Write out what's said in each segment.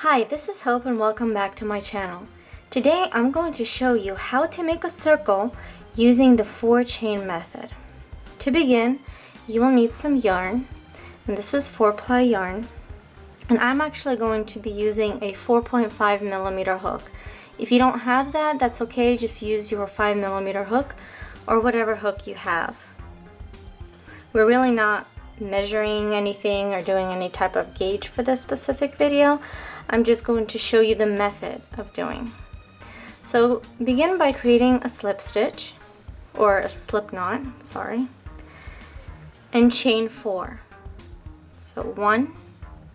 Hi, this is Hope and welcome back to my channel. Today I'm going to show you how to make a circle using the 4-chain method. To begin, you will need some yarn, and this is 4-ply yarn, and I'm actually going to be using a 4.5mm hook. If you don't have that, that's okay, just use your 5mm hook or whatever hook you have. We're really not measuring anything or doing any type of gauge for this specific video. I'm just going to show you the method of doing. So begin by creating a slip stitch, or a slip knot, sorry, and chain 4. So 1,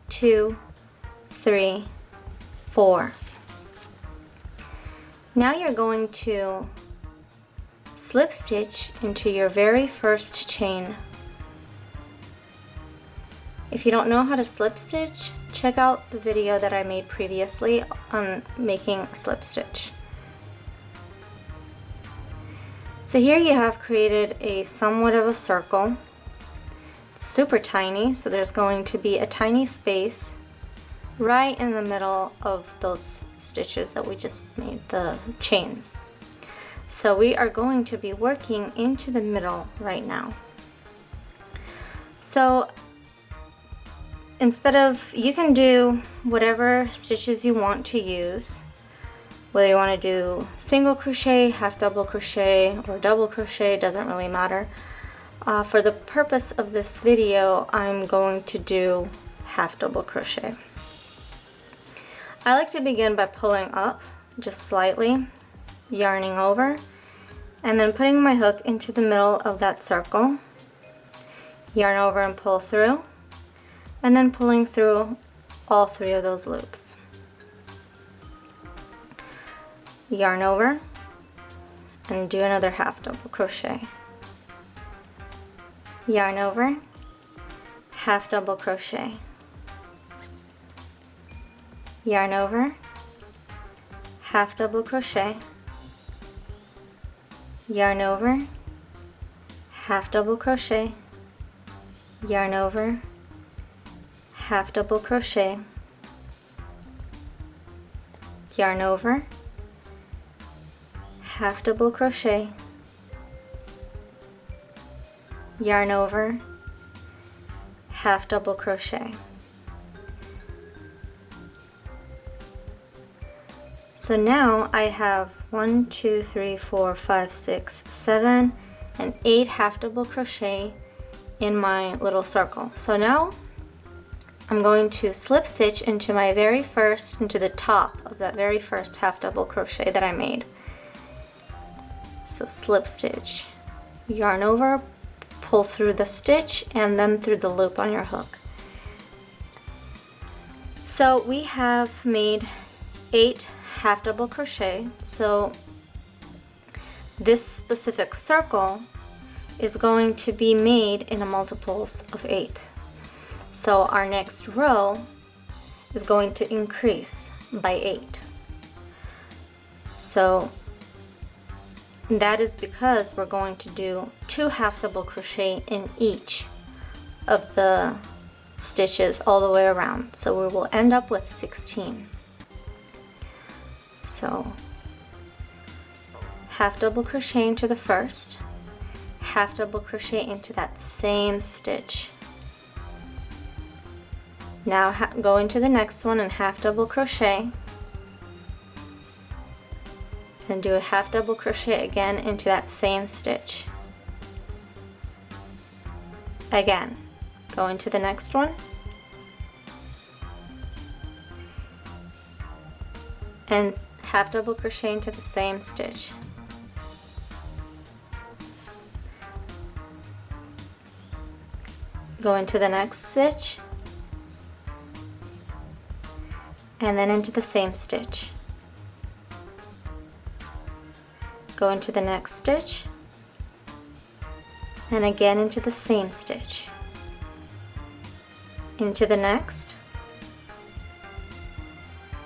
2, 3, 4. Now you're going to slip stitch into your very first chain. If you don't know how to slip stitch, check out the video that I made previously on making a slip stitch. So here you have created a somewhat of a circle. It's super tiny, so there's going to be a tiny space right in the middle of those stitches that we just made, the chains. So we are going to be working into the middle right now. So instead of, you can do whatever stitches you want to use, whether you want to do single crochet, half double crochet, or double crochet, doesn't really matter. For the purpose of this video, I'm going to do half double crochet. I like to begin by pulling up just slightly, yarning over, and then putting my hook into the middle of that circle, yarn over and pull through, and then pulling through all 3 of those loops. Yarn over and do another half double crochet. Yarn over, half double crochet. Yarn over, half double crochet. Yarn over, half double crochet. Yarn over, half double crochet. Yarn over, half double crochet. Yarn over, half double crochet. So now I have 1, 2, 3, 4, 5, 6, 7, and 8 half double crochet in my little circle. So now I'm going to slip stitch into the top of that very first half double crochet that I made. So slip stitch, yarn over, pull through the stitch, and then through the loop on your hook. So we have made 8 half double crochet. So this specific circle is going to be made in a multiples of 8. So our next row is going to increase by 8. So that is because we're going to do 2 half double crochet in each of the stitches all the way around. So we will end up with 16. So half double crochet into the first, half double crochet into that same stitch. Now go into the next one and half double crochet, and do a half double crochet again into that same stitch. Again, go into the next one, and half double crochet into the same stitch. Go into the next stitch, and then into the same stitch. Go into the next stitch, and again into the same stitch. Into the next,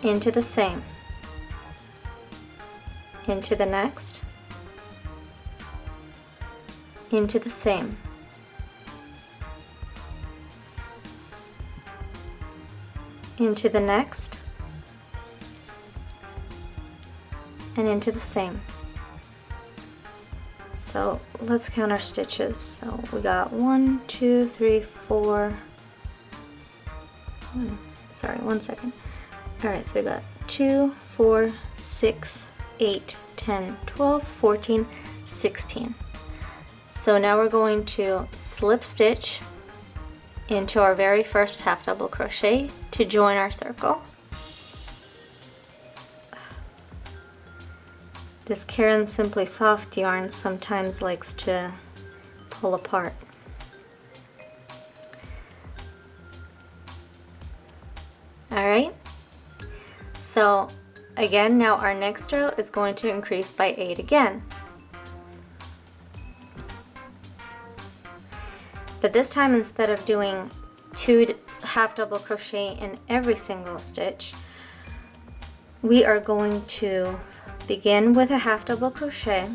into the same, into the next, into the same, into the next, and into the same. So let's count our stitches. So we got 1, 2, 3, 4. Sorry, 1 second. Alright, so we got 2, 4, 6, 8, 10, 12, 14, 16. So now we're going to slip stitch into our very first half double crochet to join our circle. This Caron Simply Soft yarn sometimes likes to pull apart. Alright, so again, now our next row is going to increase by 8 again. But this time, instead of doing 2 half double crochet in every single stitch, we are going to begin with a half double crochet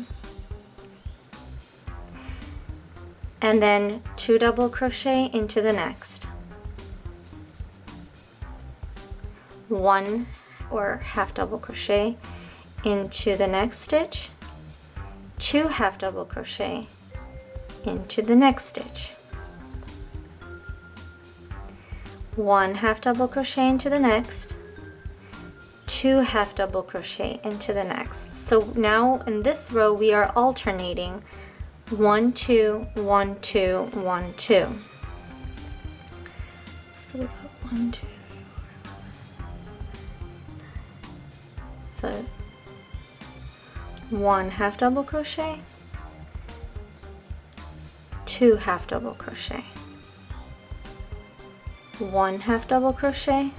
and then 2 double crochet into the next. 1 or half double crochet into the next stitch, 2 half double crochet into the next stitch, 1 half double crochet into the next, 2 half double crochet into the next. So now in this row we are alternating 1, 2, 1, 2, 1, 2. So we got 1, 2. So 1 half double crochet, 2 half double crochet, 1 half double crochet,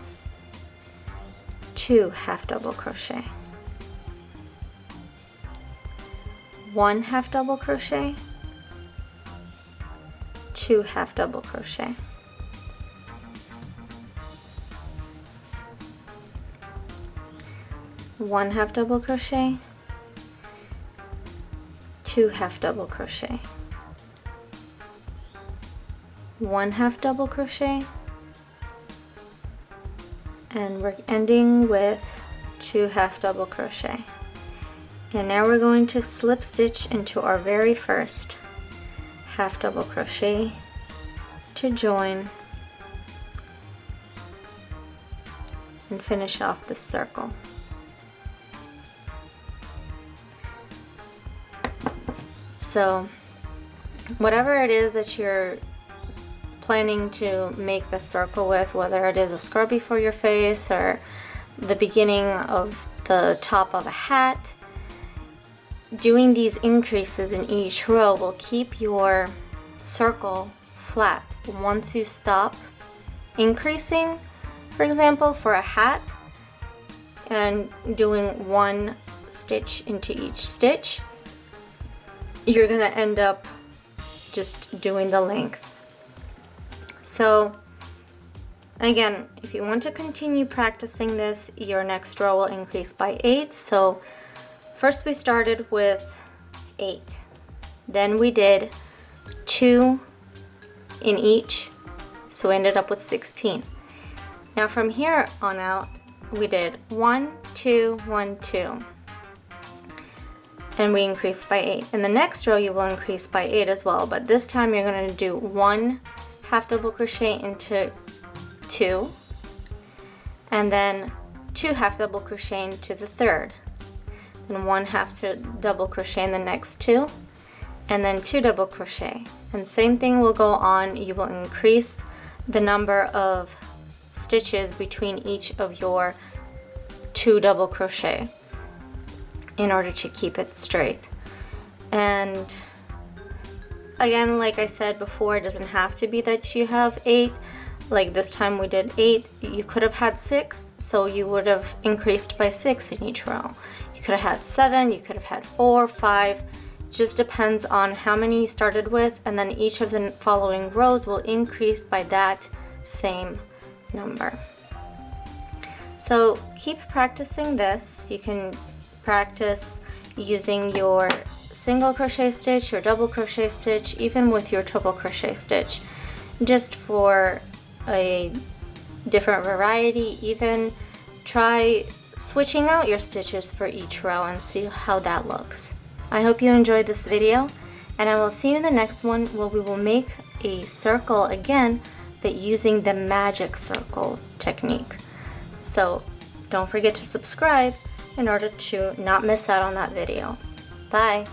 2 half double crochet, 1 half double crochet, 2 half double crochet, 1 half double crochet, 2 half double crochet, 1 half double crochet, and we're ending with 2 half double crochet. And now we're going to slip stitch into our very first half double crochet to join and finish off the circle. So whatever it is that you're planning to make the circle with, whether it is a scrubby for your face or the beginning of the top of a hat, doing these increases in each row will keep your circle flat. Once you stop increasing, for example, for a hat, and doing 1 stitch into each stitch, you're gonna end up just doing the length. So again, if you want to continue practicing this, your next row will increase by 8. So first we started with 8, then we did 2 in each, so we ended up with 16. Now from here on out, we did 1, 2, 1, 2, and we increased by 8. In the next row you will increase by 8 as well, but this time you're going to do 1 half double crochet into 2, and then 2 half double crochet into the third, then 1 half double crochet in the next 2, and then 2 double crochet. And same thing will go on. You will increase the number of stitches between each of your 2 double crochet in order to keep it straight. And again, like I said before, it doesn't have to be that you have 8. Like this time we did 8. You could have had 6, so you would have increased by 6 in each row. You could have had 7, you could have had 4, 5. Just depends on how many you started with, and then each of the following rows will increase by that same number. So keep practicing this. You can practice using your single crochet stitch, your double crochet stitch, even with your triple crochet stitch, just for a different variety. Even try switching out your stitches for each row and see how that looks. I hope you enjoyed this video, and I will see you in the next one where we will make a circle again, but using the magic circle technique. So don't forget to subscribe in order to not miss out on that video. Bye!